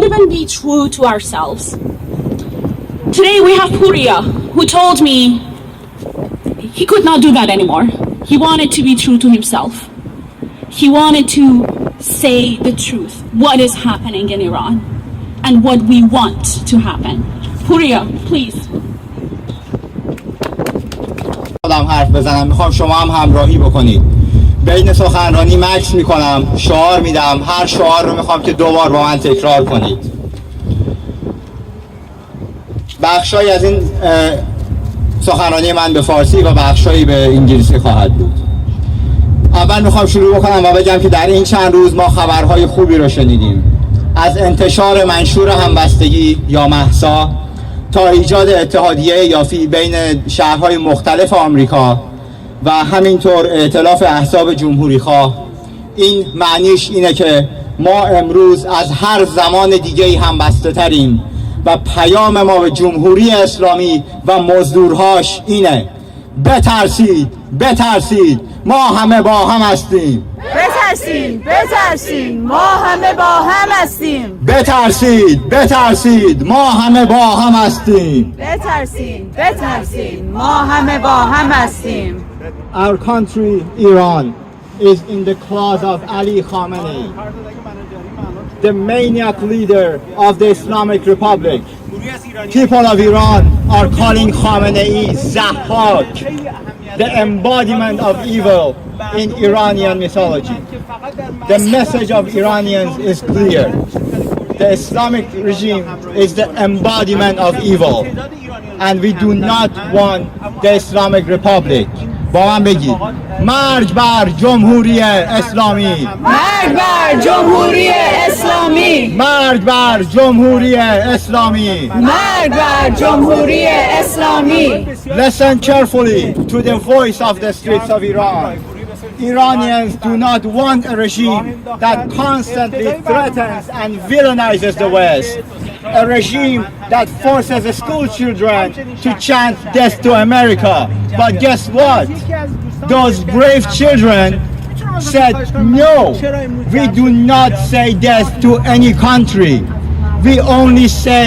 even be true to ourselves. Today we have Porya, who told me he could not do that anymore. He wanted to be true to himself. He wanted to say the truth, what is happening in Iran, and what we want to happen. Porya, please. حرف بزنم، میخوام شما هم همراهی بکنید. بین سخنرانی مکس میکنم، شعار میدم، هر شعار رو میخوام که دوبار با من تکرار کنید. بخشایی از این سخنرانی من به فارسی و بخشایی به انگلیسی خواهد بود. اول میخوام شروع بکنم و بگم که در این چند روز ما خبرهای خوبی رو شنیدیم، از انتشار منشور همبستگی یا مهسا تا ایجاد اتحادیه یافی بین شهرهای مختلف آمریکا و همینطور ائتلاف احزاب جمهوری‌خواه. این معنیش اینه که ما امروز از هر زمان دیگه‌ای هم بسته تریم و پیام ما به جمهوری اسلامی و مزدورهاش اینه: بترسید، بترسید، ما همه با هم هستیم. بترسید، بترسید، ما همه با هم هستیم. بترسید، بترسید، ما همه با هم هستیم. بترسید، بترسید، ما همه با هم هستیم. Our country, Iran, is in the claws of Ali Khamenei, the maniac leader of the Islamic Republic. People of Iran are calling Khamenei Zahhak, the embodiment of evil in Iranian mythology. The message of Iranians is clear. The Islamic regime is the embodiment of evil, and we do not want the Islamic Republic. با من بگید: مرگ بر جمهوری اسلامی، مرگ بر جمهوری اسلامی، مرگ بر جمهوری اسلامی، مرگ بر جمهوری اسلامی. Listen carefully to the voice of the streets of Iran. Iranians do not want a regime that constantly threatens and villainizes the West. A regime that forces school children to chant death to America. But guess what? Those brave children said, no, we do not say death to any country. We only say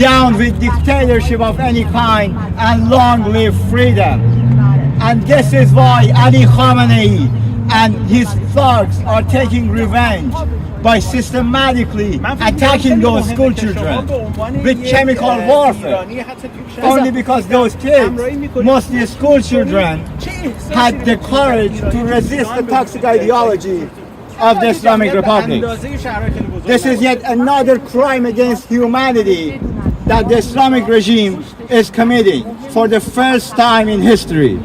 down with dictatorship of any kind and long live freedom. And this is why Ali Khamenei and his thugs are taking revenge by systematically attacking those school children with chemical warfare. Only because those kids, mostly school children, had the courage to resist the toxic ideology of the Islamic Republic. This is yet another crime against humanity that the Islamic regime is committing for the first time in history.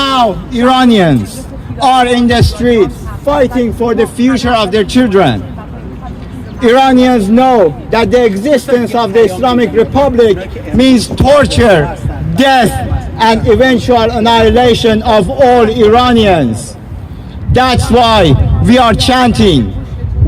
Now Iranians are in the streets fighting for the future of their children. Iranians know that the existence of the Islamic Republic means torture, death, and eventual annihilation of all Iranians. That's why we are chanting,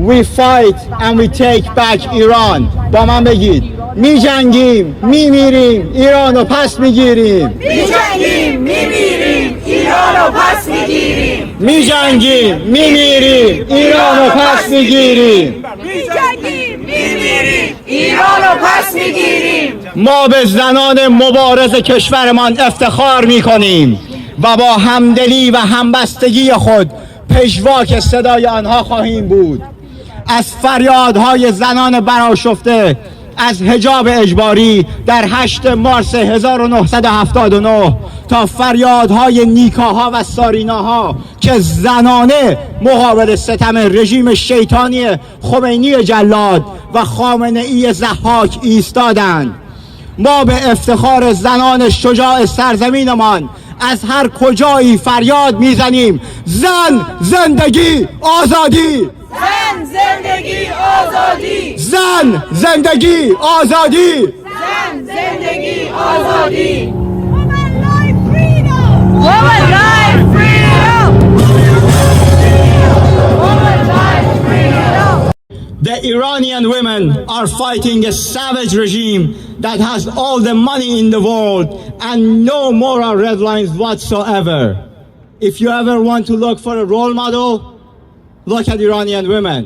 we fight and we take back Iran. با من بگید: می جنگیم، می میریم، ایران رو پس میگیریم. می جنگیم، می میریم، ایران رو پس میگیریم. می جنگیم، می میریم، ایران رو پس میگیریم. می جنگیم، می میریم، ایران رو پس میگیریم. ما به زنان مبارز کشورمان افتخار میکنیم و با همدلی و همبستگی خود پژواک صدای آنها خواهیم بود. از فریادهای زنان برآشفته از حجاب اجباری در 8 مارس 1979 تا فریادهای نیکاها و ساریناها که زنانه مقابل ستم رژیم شیطانی خمینی جلاد و خامنه‌ای ضحاک ایستادند. ما به افتخار زنان شجاع سرزمینمان از هر کجایی فریاد میزنیم: زن، زندگی، آزادی! زن، زندگی، آزادی! زن، زندگی، آزادی! زن، زندگی، آزادی! Woman life freedom! Woman life freedom! Woman life freedom! The Iranian women are fighting a savage regime that has all the money in the world and no moral red lines whatsoever. If you ever want to look for a role model, look at Iranian women.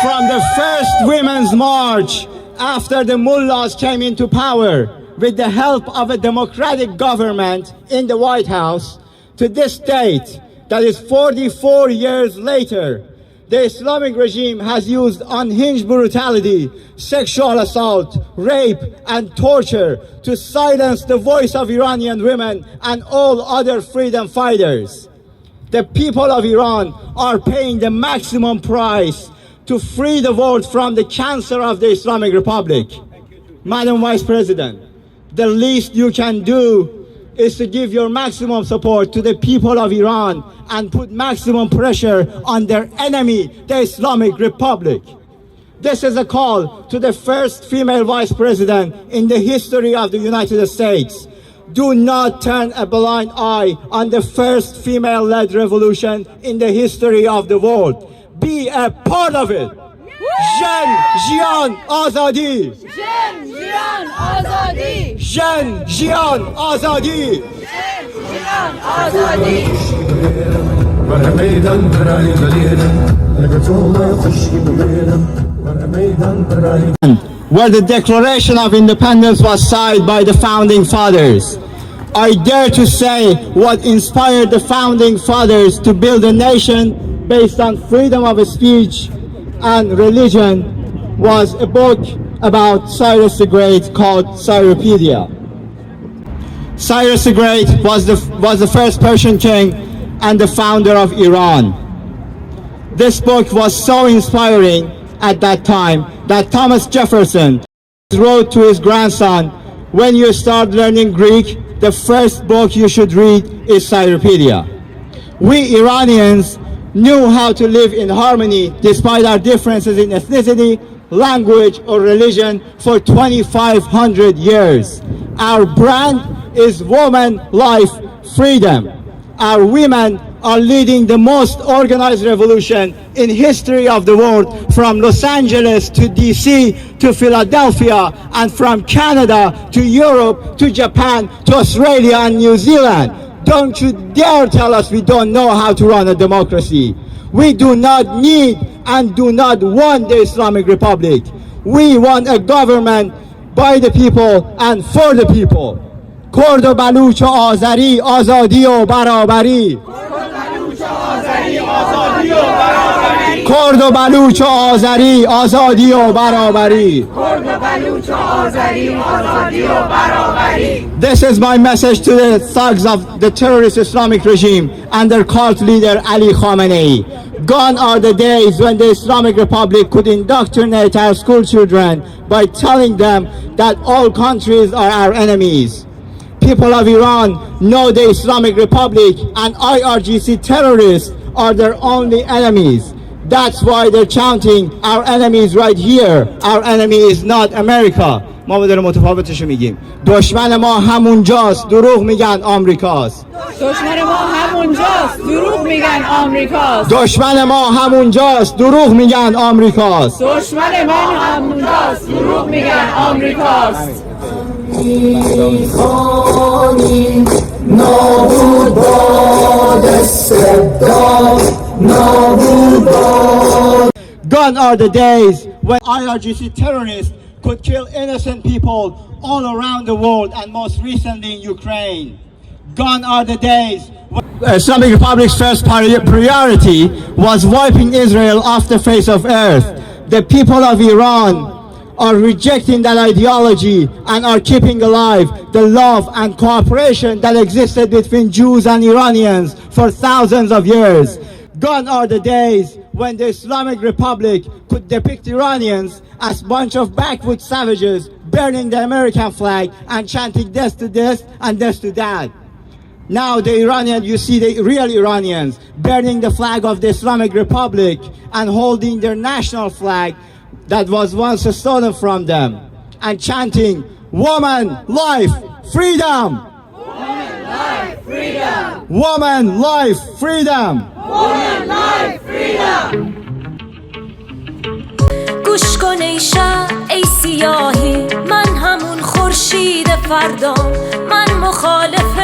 from the first women's march after the mullahs came into power with the help of a democratic government in the White House to this date, that is 44 years later, the Islamic regime has used unhinged brutality, sexual assault, rape, and torture to silence the voice of Iranian women and all other freedom fighters. The people of Iran are paying the maximum price to free the world from the cancer of the Islamic Republic. Madam Vice President, the least you can do is to give your maximum support to the people of Iran and put maximum pressure on their enemy, the Islamic Republic. This is a call to the first female vice president in the history of the United States. Do not turn a blind eye on the first female-led revolution in the history of the world. Be a part of it. Jen, Jian, Azadi. Jen, Jian, Azadi. Jen, Jian, Azadi. Jen, Jian, Azadi. Where the Declaration of Independence was signed by the Founding Fathers. I dare to say what inspired the Founding Fathers to build a nation based on freedom of speech and religion was a book about Cyrus the Great called Cyropedia. Cyrus the Great was the first Persian king and the founder of Iran. This book was so inspiring at that time that Thomas Jefferson wrote to his grandson, when you start learning Greek, the first book you should read is Cyropedia. We Iranians knew how to live in harmony despite our differences in ethnicity, language, or religion for 2,500 years. Our brand is woman, life, freedom. Our women are leading the most organized revolution in history of the world, from Los Angeles to DC to Philadelphia, and from Canada to Europe to Japan to Australia and New Zealand. Don't you dare tell us we don't know how to run a democracy. We do not need and do not want the Islamic Republic. We want a government by the people and for the people. کرد و بلوچ و آذری آزادی و برابری. کرد و بلوچ و آذری آزادی و برابری. This is my message to the thugs of the terrorist Islamic regime and their cult leader Ali Khamenei. Gone are the days when the Islamic Republic could indoctrinate our school children by telling them that all countries are our enemies. People of Iran know the Islamic Republic and IRGC terrorists are their only enemies. That's why they're chanting, our enemy is right here. Our enemy is not America. ما بدون متفاوتشو میگیم. دشمن ما همونجاست. دروغ میگن آمریکاست. دشمن ما همونجاست. دروغ میگن آمریکاست. دشمن ما همونجاست. دروغ میگن آمریکاست. دشمن ما همونجاست. دروغ میگن آمریکاست. میخوانیم نابود باد استبداد نابود باد. Gone are the days when IRGC terrorists could kill innocent people all around the world and most recently in Ukraine. Gone are the days when the Islamic Republic's first priority was wiping Israel off the face of earth. The people of Iran are rejecting that ideology and are keeping alive the love and cooperation that existed between Jews and Iranians for thousands of years. Gone are the days when the Islamic Republic could depict Iranians as a bunch of backwoods savages burning the American flag and chanting death to this and death to that. Now the Iranian, you see the real Iranians burning the flag of the Islamic Republic and holding their national flag that was once stolen from them and chanting, woman, life, freedom. Woman, life, freedom. Woman, life, freedom. Woman, life, freedom. گوش کن ای شب ای سیاهی من همون خورشید فردا من مخالف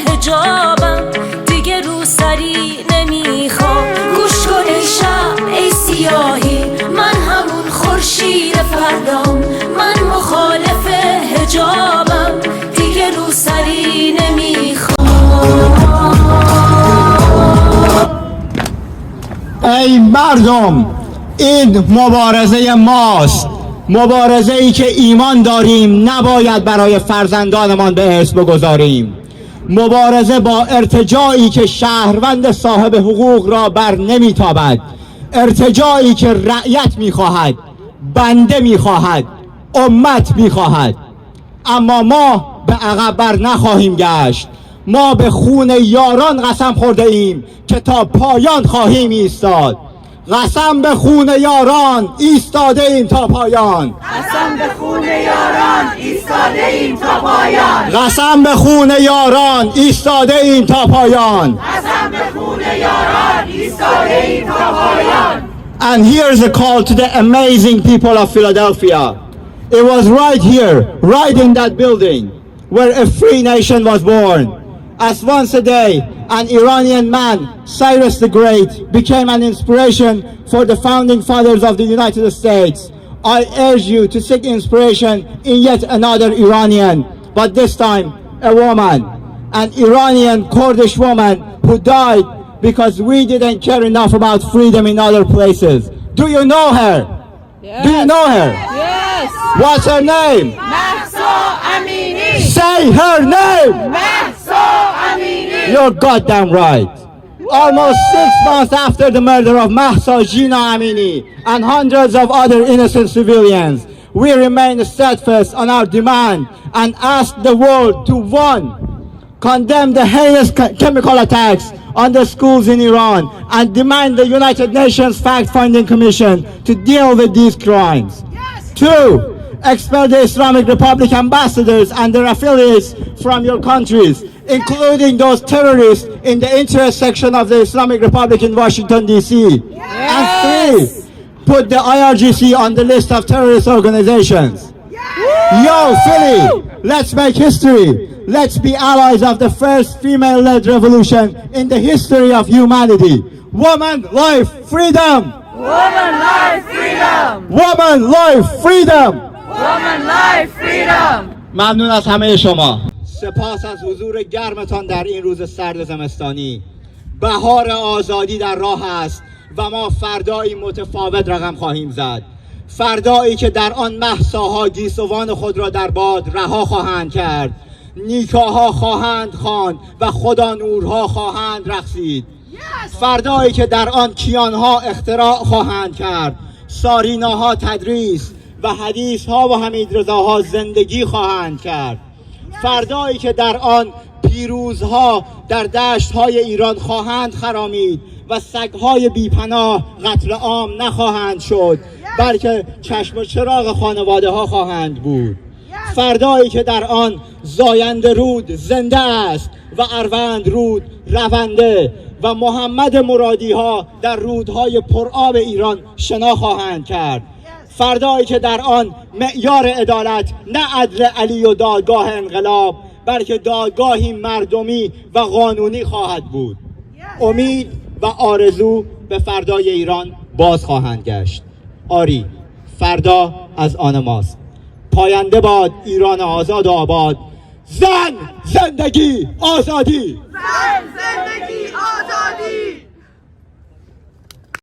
حجابم دیگه روسری نمیخوام گوش کن ای شب ای سیاهی من فردام، من مخالف حجابم، دیگه روسری نمیخوام. ای مردم، این مبارزه ماست، مبارزه ای که ایمان داریم نباید برای فرزندانمان به ارث بگذاریم. مبارزه با ارتجاعی که شهروند صاحب حقوق را بر نمیتابد، ارتجاعی که رعیت میخواهد، بنده میخواهد، امت میخواهد. اما ما به عقب بر نخواهیم گشت. ما به خون یاران قسم خورده ایم که تا پایان خواهیم ایستاد. قسم به خون یاران ایستاده ایم تا پایان. قسم به خون یاران ایستاده ایم تا پایان. قسم به خون یاران ایستاده ایم تا پایان. قسم به خون یاران ایستاده ایم تا پایان. And here's a call to the amazing people of Philadelphia. It was right here, right in that building, where a free nation was born. As once a day, an Iranian man, Cyrus the Great, became an inspiration for the founding fathers of the United States. I urge you to seek inspiration in yet another Iranian, but this time a woman, an Iranian Kurdish woman who died because we didn't care enough about freedom in other places. Do you know her? Yes. Do you know her? Yes. What's her name? Mahsa Amini. Say her name. Mahsa Amini. You're goddamn right. Almost 6 months after the murder of Mahsa Jina Amini and hundreds of other innocent civilians, we remain steadfast on our demand and ask the world to, one, condemn the heinous chemical attacks on the schools in Iran and demand the United Nations Fact-Finding Commission to deal with these crimes. Yes. 2, expel the Islamic Republic ambassadors and their affiliates from your countries, including those terrorists in the interest section of the Islamic Republic in Washington, D.C. Yes. And 3, put the IRGC on the list of terrorist organizations. Yes. Yo, Philly, let's make history. Let's be allies of the first female-led revolution in the history of humanity. Woman, life, freedom! Woman, life, freedom! Woman, life, freedom! Woman, life, freedom! ممنون از همه شما. سپاس از حضور گرمتان در این روز سرد زمستانی. بهار آزادی در راه است و ما فردایی متفاوت رقم خواهیم زد. فردایی که در آن مهساها گیسوان خود را در باد رها خواهند کرد، نیکاها خواهند خواند و خدا نورها خواهند رقصید. فردایی که در آن کیانها اختراع خواهند کرد، ساریناها تدریس و حدیثها و حمیدرضاها زندگی خواهند کرد. فردایی که در آن پیروزها در دشتهای ایران خواهند خرامید و سگهای بیپناه قتل عام نخواهند شد، بلکه چشم و چراغ خانواده ها خواهند بود. فردایی که در آن زاینده رود زنده است و اروند رود رونده و محمد مرادی ها در رودهای پرآب ایران شنا خواهند کرد. فردایی که در آن معیار عدالت نه عدل علی و دادگاه انقلاب، بلکه دادگاهی مردمی و قانونی خواهد بود. امید و آرزو به فردای ایران باز خواهند گشت. آری، فردا از آن ماست. پاینده باد ایران آزاد و آباد. زن، زندگی، آزادی. زن، زندگی، آزادی.